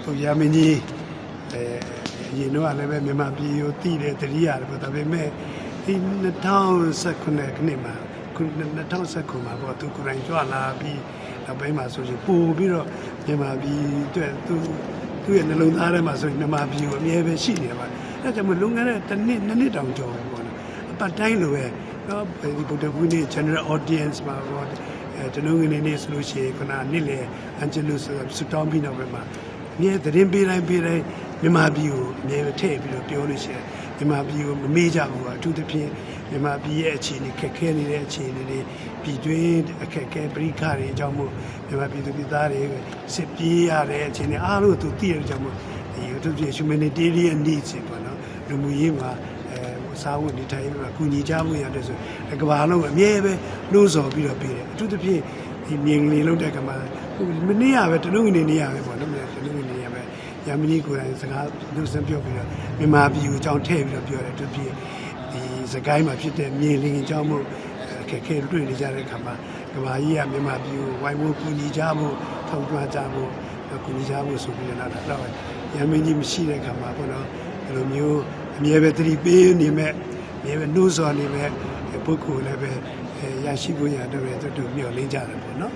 ပုရမင်းကြီးရင်တော့လည်းပဲမြန်မာပြည်ကိုတည်တယ်တတိယတယ်ပေါ့ဒါပေမဲ့ဒီ2019ခုနှစ်မှာ2019မှာပေါ့သူကိုယ်တိုင်ကြွလာပြီးနောက်ပိုင်းမှာဆိုရင်ပို့ပြီးတော့မြန်မာပြည်အတွက်သူ့ရဲ့နှလုံးသားထဲမှာဆိုရင်မြန်မာပြည်ကိုအမြဲပဲရှိနေပါအဲဒါကြောင့်မလုံခဲ့တဲ့တစ်နှစ်တောင်ကျော်ပဲပေါ့နော်အပတ်တိုင်းလိုပဲနော်ဒီဗုဒ္ဓဘုရား general audience မှာပေါ့တနင်္ဂနွေနေ့ဆိုလို့ရှိရင်ခုနနေ့လေအန်ဂျလုစ်ဆူတောင်းပြီးတော့ပဲမှာအမြဲသတင်းပေးတိုင်းမြန်မာပြည်ကိုအမြဲထည့်ပြီးတော့ပြောလို့ရှိရင်မြန်မာပြည်ကိုမမေ့ကြဘူးအထူးသဖြင့်မြန်မာပြည်ရဲ့အခြေအနေခက်ခဲနေတဲ့အခြေအနေတွေပြည်တွင်းအခက်အခဲပရိက္ခတွေအကြောင်းမို့မြန်မာပြည်သူပြည်သားတွေစစ်ပြေးရတဲ့အခြေအနေအားလုံးသူသိရတဲ့အကြောင်းမို့ဒီအထူးသဖြင့် humanitarian needs ပေါ့နော်လူမှုရေးမှာစားဝတ်နေထိုင်မှာကူညီကြမှုရတယ်ဆိုကမ္ဘာလုံးအမြဲပဲနှိုးဆော်ပြီးတော့ပြည်တယ်အထူးသဖြင့်ဒီမြင်ကလေးလုံးတဲ့ကမှာမနေ့ကပဲတနင်္ဂနွေနေ့ရပဲပေါ့နော်တနင်္ဂနွေနေ့ရပဲရမကြီးကိုယ်တိုင်စကားနှုတ်ဆက်ပြောပြီးတော့မြန်မာပြည်ကိုအကြောင်းထည့်ပြီးတော့ပြောတယ်သူပြည်ဒီစကိုင်းမှာဖြစ်တဲ့မြေလင်းအကြောင်းမို့အခက်အခဲတွေ့နေကြတဲ့အခါမှာကဘာကြီးကမြန်မာပြည်ကိုဝိုင်းဝန်းကူညီကြဖို့ထောက်ပံ့ကြဖို့ကူညီကြဖို့ဆိုပြီးတော့တော့ရမကြီးမရှိတဲ့အခါမှာပေါ့နော်ဒီလိုမျိုးအမြဲပဲသတိပေးနေမဲ့အမြဲပဲနှိုးဆော်နေမဲ့ပုဂ္ဂိုလ်လည်းပဲရရှိဖို့ရတော့တူမျှော်လင့်ကြတယ်ပေါ့နော်